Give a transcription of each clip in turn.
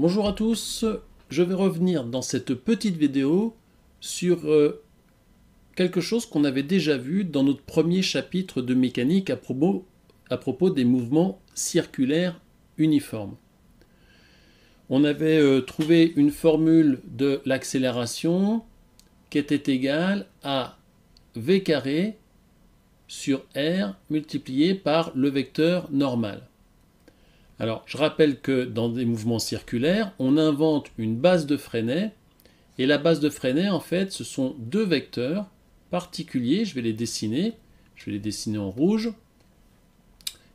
Bonjour à tous, je vais revenir dans cette petite vidéo sur quelque chose qu'on avait déjà vu dans notre premier chapitre de mécanique à propos des mouvements circulaires uniformes. On avait trouvé une formule de l'accélération qui était égale à v carré sur r multiplié par le vecteur normal. Alors, je rappelle que dans des mouvements circulaires, on invente une base de Freinet, et la base de Freinet, en fait, ce sont deux vecteurs particuliers. Je vais les dessiner en rouge.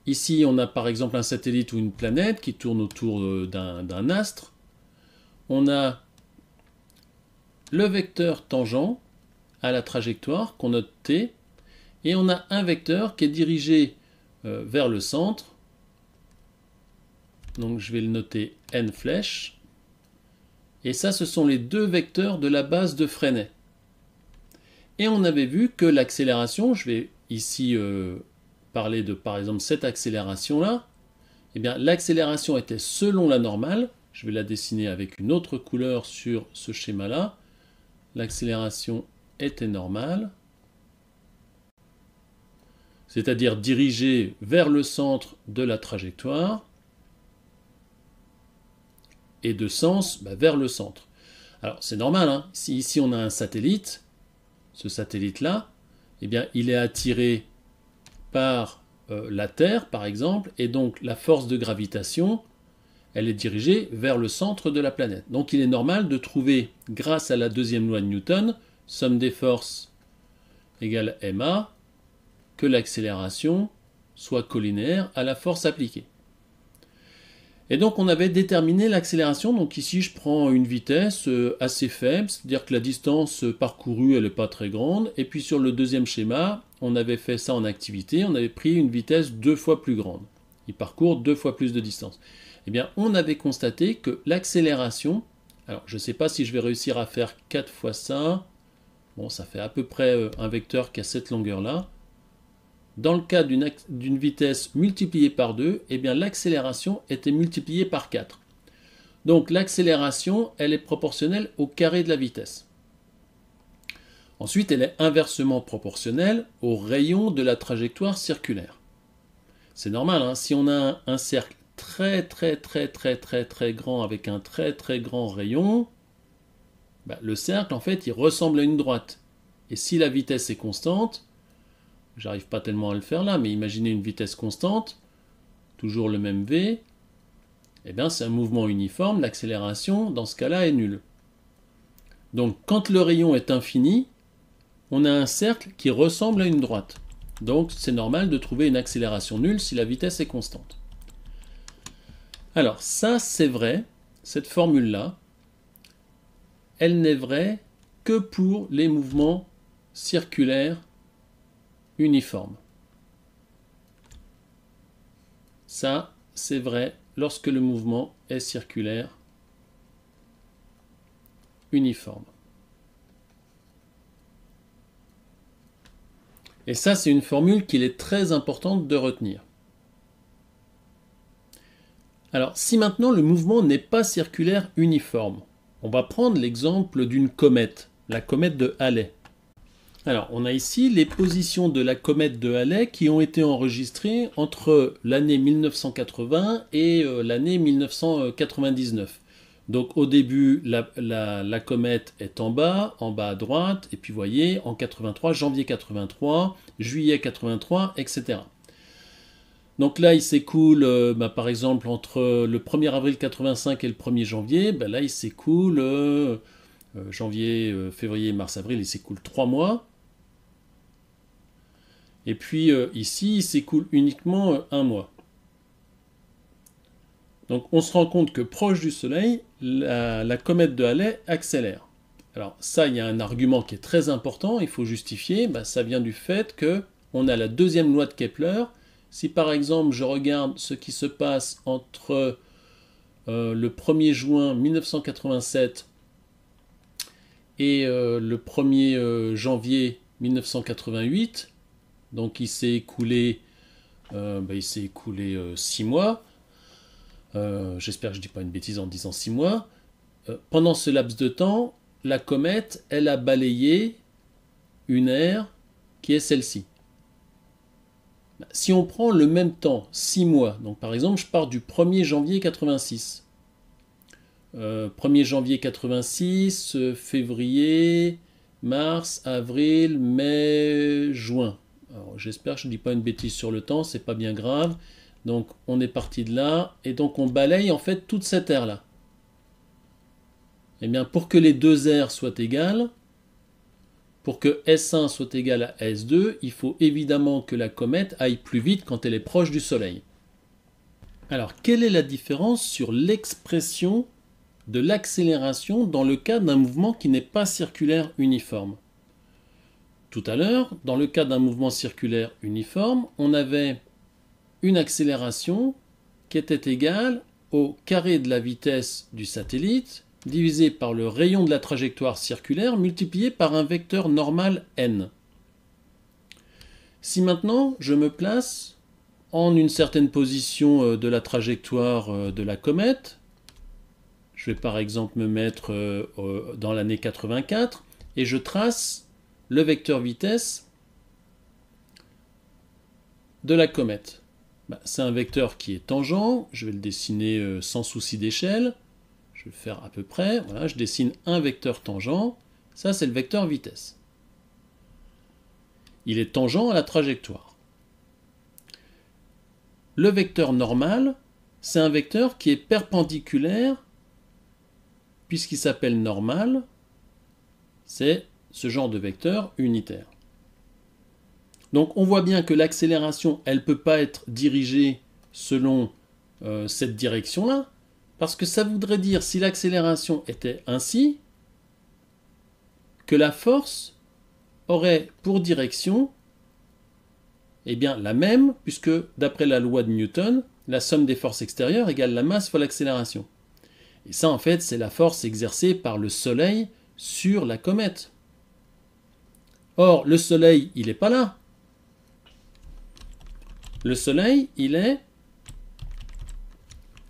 Ici, on a par exemple un satellite ou une planète qui tourne autour d'un astre. On a le vecteur tangent à la trajectoire qu'on note t, et on a un vecteur qui est dirigé vers le centre. Donc je vais le noter n flèche. Et ça, ce sont les deux vecteurs de la base de Freinet. Et on avait vu que l'accélération, je vais ici parler de par exemple cette accélération-là, eh bien l'accélération était selon la normale. Je vais la dessiner avec une autre couleur sur ce schéma-là. L'accélération était normale, c'est-à-dire dirigée vers le centre de la trajectoire, et de sens vers le centre. Alors c'est normal, hein. Si ici on a un satellite, ce satellite-là, eh bien il est attiré par la Terre par exemple, et donc la force de gravitation, elle est dirigée vers le centre de la planète. Donc il est normal de trouver, grâce à la deuxième loi de Newton, somme des forces égale ma, que l'accélération soit collinéaire à la force appliquée. Et donc on avait déterminé l'accélération. Donc ici je prends une vitesse assez faible, c'est-à-dire que la distance parcourue elle n'est pas très grande. Et puis sur le deuxième schéma, on avait fait ça en activité, on avait pris une vitesse 2 fois plus grande. Il parcourt 2 fois plus de distance. Eh bien on avait constaté que l'accélération, alors je ne sais pas si je vais réussir à faire 4 fois ça, bon ça fait à peu près un vecteur qui a cette longueur-là. Dans le cas d'une vitesse multipliée par 2, eh bien l'accélération était multipliée par 4. Donc l'accélération, elle est proportionnelle au carré de la vitesse. Ensuite, elle est inversement proportionnelle au rayon de la trajectoire circulaire. C'est normal, hein, si on a un cercle très grand avec un très grand rayon, le cercle, en fait, il ressemble à une droite. Et si la vitesse est constante, j'arrive pas tellement à le faire là, mais imaginez une vitesse constante, toujours le même v, eh bien c'est un mouvement uniforme, l'accélération dans ce cas-là est nulle. Donc quand le rayon est infini, on a un cercle qui ressemble à une droite. Donc c'est normal de trouver une accélération nulle si la vitesse est constante. Alors ça c'est vrai, cette formule-là, elle n'est vraie que pour les mouvements circulaires uniforme. Ça, c'est vrai lorsque le mouvement est circulaire uniforme. Et ça, c'est une formule qu'il est très importante de retenir. Alors, si maintenant le mouvement n'est pas circulaire uniforme, on va prendre l'exemple d'une comète, la comète de Halley. Alors, on a ici les positions de la comète de Halley qui ont été enregistrées entre l'année 1980 et l'année 1999. Donc, au début, la comète est en bas à droite, et puis vous voyez, en 83, janvier 83, juillet 83, etc. Donc là, il s'écoule, par exemple, entre le 1er avril 85 et le 1er janvier, là, il s'écoule janvier, février, mars, avril, il s'écoule 3 mois. Et puis ici, il s'écoule uniquement 1 mois. Donc on se rend compte que proche du Soleil, la comète de Halley accélère. Alors ça, il y a un argument qui est très important, il faut justifier, ça vient du fait qu'on a la deuxième loi de Kepler. Si par exemple je regarde ce qui se passe entre le 1er juin 1987 et le 1er janvier 1988, donc il s'est écoulé 6 mois, j'espère que je ne dis pas une bêtise en disant 6 mois, pendant ce laps de temps, la comète, elle a balayé une ère qui est celle-ci. Si on prend le même temps, 6 mois, donc par exemple je pars du 1er janvier 86. 1er janvier 86, février, mars, avril, mai, juin. J'espère que je ne dis pas une bêtise sur le temps, c'est pas bien grave. Donc on est parti de là, et donc on balaye en fait toute cette ère-là. Eh bien pour que les deux aires soient égales, pour que S1 soit égal à S2, il faut évidemment que la comète aille plus vite quand elle est proche du Soleil. Alors, quelle est la différence sur l'expression de l'accélération dans le cas d'un mouvement qui n'est pas circulaire uniforme? Tout à l'heure, dans le cas d'un mouvement circulaire uniforme, on avait une accélération qui était égale au carré de la vitesse du satellite divisé par le rayon de la trajectoire circulaire multiplié par un vecteur normal n. Si maintenant je me place en une certaine position de la trajectoire de la comète, je vais par exemple me mettre dans l'année 84 et je trace le vecteur vitesse de la comète. C'est un vecteur qui est tangent, je vais le dessiner sans souci d'échelle. Je vais faire à peu près, voilà, je dessine un vecteur tangent, ça c'est le vecteur vitesse. Il est tangent à la trajectoire. Le vecteur normal, c'est un vecteur qui est perpendiculaire, puisqu'il s'appelle normal, c'est ce genre de vecteur unitaire. Donc on voit bien que l'accélération, elle ne peut pas être dirigée selon cette direction-là, parce que ça voudrait dire, si l'accélération était ainsi, que la force aurait pour direction eh bien, la même, puisque d'après la loi de Newton, la somme des forces extérieures égale la masse fois l'accélération. Et ça, en fait, c'est la force exercée par le Soleil sur la comète. Or, le Soleil, il n'est pas là. Le Soleil, il est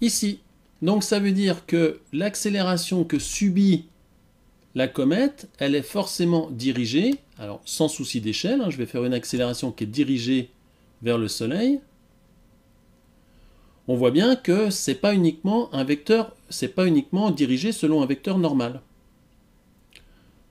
ici. Donc ça veut dire que l'accélération que subit la comète, elle est forcément dirigée, alors sans souci d'échelle, je vais faire une accélération qui est dirigée vers le Soleil. On voit bien que c'est pas uniquement un vecteur, c'est pas uniquement dirigé selon un vecteur normal.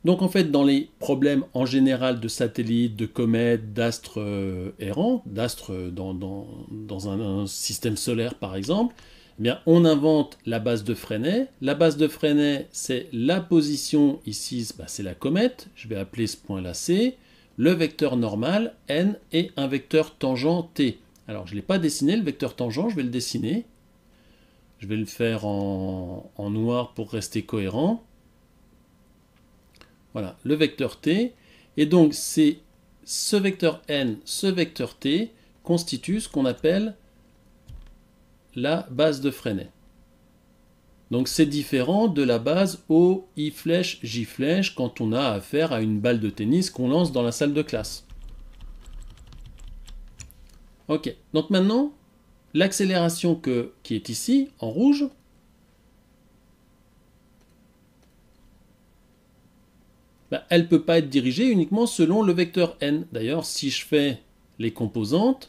Donc en fait, dans les problèmes en général de satellites, de comètes, d'astres errants, d'astres dans un système solaire par exemple, eh bien, on invente la base de Fresnel. La base de Fresnel, c'est la position, ici, c'est la comète, je vais appeler ce point-là C, le vecteur normal, n, et un vecteur tangent, t. Alors, je ne l'ai pas dessiné, le vecteur tangent, je vais le dessiner. Je vais le faire en noir pour rester cohérent. Voilà, le vecteur t. Et donc, c'est ce vecteur n, ce vecteur t, constitue ce qu'on appelle la base de Fresnel. Donc c'est différent de la base O, I flèche, J flèche quand on a affaire à une balle de tennis qu'on lance dans la salle de classe. Ok, donc maintenant, l'accélération qui est ici, en rouge, elle ne peut pas être dirigée uniquement selon le vecteur n. D'ailleurs, si je fais les composantes,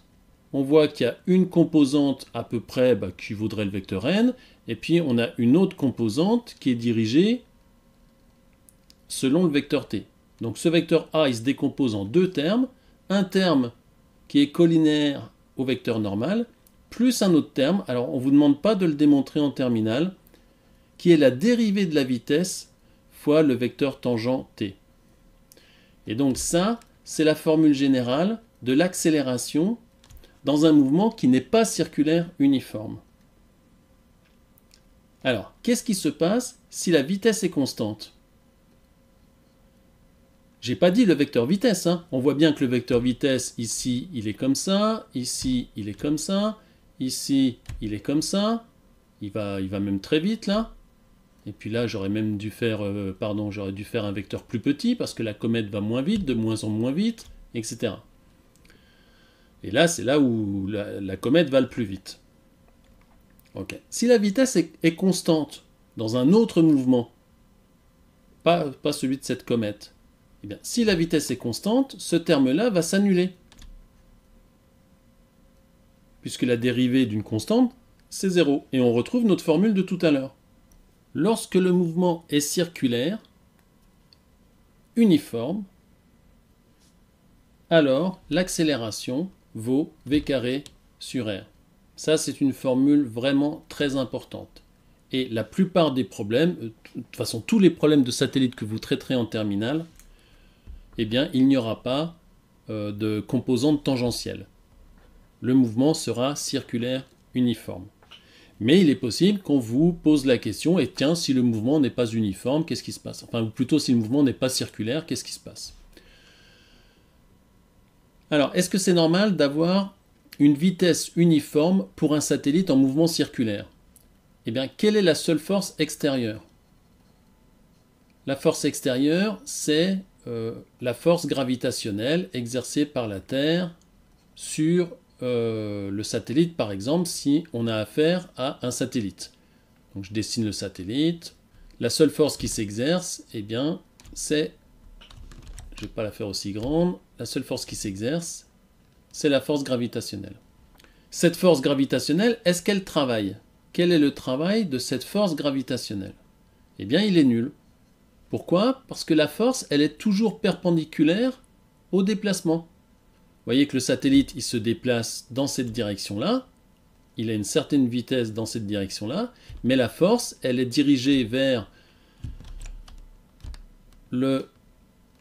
on voit qu'il y a une composante à peu près qui vaudrait le vecteur n, et puis on a une autre composante qui est dirigée selon le vecteur t. Donc ce vecteur a, il se décompose en deux termes, un terme qui est collinaire au vecteur normal, plus un autre terme, alors on ne vous demande pas de le démontrer en terminale, qui est la dérivée de la vitesse fois le vecteur tangent t. Et donc ça, c'est la formule générale de l'accélération dans un mouvement qui n'est pas circulaire uniforme. Alors, qu'est-ce qui se passe si la vitesse est constante? J'ai pas dit le vecteur vitesse, On voit bien que le vecteur vitesse, ici, il est comme ça, ici, il est comme ça, ici, il est comme ça, il va même très vite, là. Et puis là, j'aurais même dû faire, j'aurais dû faire un vecteur plus petit, parce que la comète va moins vite, de moins en moins vite, etc. Et là, c'est là où la comète va le plus vite. Ok. Si la vitesse est constante dans un autre mouvement, pas celui de cette comète, eh bien, si la vitesse est constante, ce terme-là va s'annuler. Puisque la dérivée d'une constante, c'est 0. Et on retrouve notre formule de tout à l'heure. Lorsque le mouvement est circulaire, uniforme, alors l'accélération vaut v carré sur r. Ça, c'est une formule vraiment très importante. Et la plupart des problèmes, de toute façon tous les problèmes de satellites que vous traiterez en terminale, eh bien, il n'y aura pas de composante tangentielle. Le mouvement sera circulaire uniforme. Mais il est possible qu'on vous pose la question, et tiens, si le mouvement n'est pas uniforme, qu'est-ce qui se passe? Enfin, ou plutôt, si le mouvement n'est pas circulaire, qu'est-ce qui se passe? Alors, est-ce que c'est normal d'avoir une vitesse uniforme pour un satellite en mouvement circulaire? Eh bien, quelle est la seule force extérieure? La force extérieure, c'est la force gravitationnelle exercée par la Terre sur le satellite, par exemple, si on a affaire à un satellite. Donc je dessine le satellite. La seule force qui s'exerce, eh bien, c'est... Je ne vais pas la faire aussi grande. La seule force qui s'exerce, c'est la force gravitationnelle. Cette force gravitationnelle, est-ce qu'elle travaille? Quel est le travail de cette force gravitationnelle? Eh bien, il est nul. Pourquoi? Parce que la force, elle est toujours perpendiculaire au déplacement. Vous voyez que le satellite, il se déplace dans cette direction-là. Il a une certaine vitesse dans cette direction-là. Mais la force, elle est dirigée vers le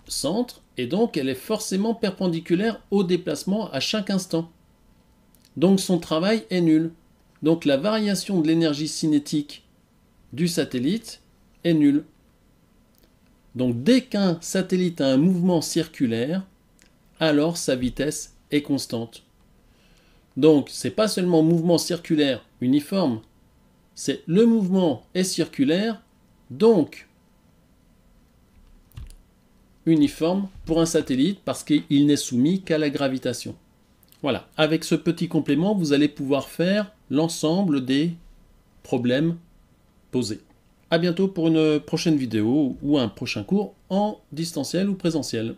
centre. Et donc, elle est forcément perpendiculaire au déplacement à chaque instant. Donc, son travail est nul. Donc, la variation de l'énergie cinétique du satellite est nulle. Donc, dès qu'un satellite a un mouvement circulaire, alors sa vitesse est constante. Donc, ce n'est pas seulement mouvement circulaire uniforme, c'est le mouvement est circulaire, donc uniforme pour un satellite parce qu'il n'est soumis qu'à la gravitation. Voilà, avec ce petit complément, vous allez pouvoir faire l'ensemble des problèmes posés. À bientôt pour une prochaine vidéo ou un prochain cours en distanciel ou présentiel.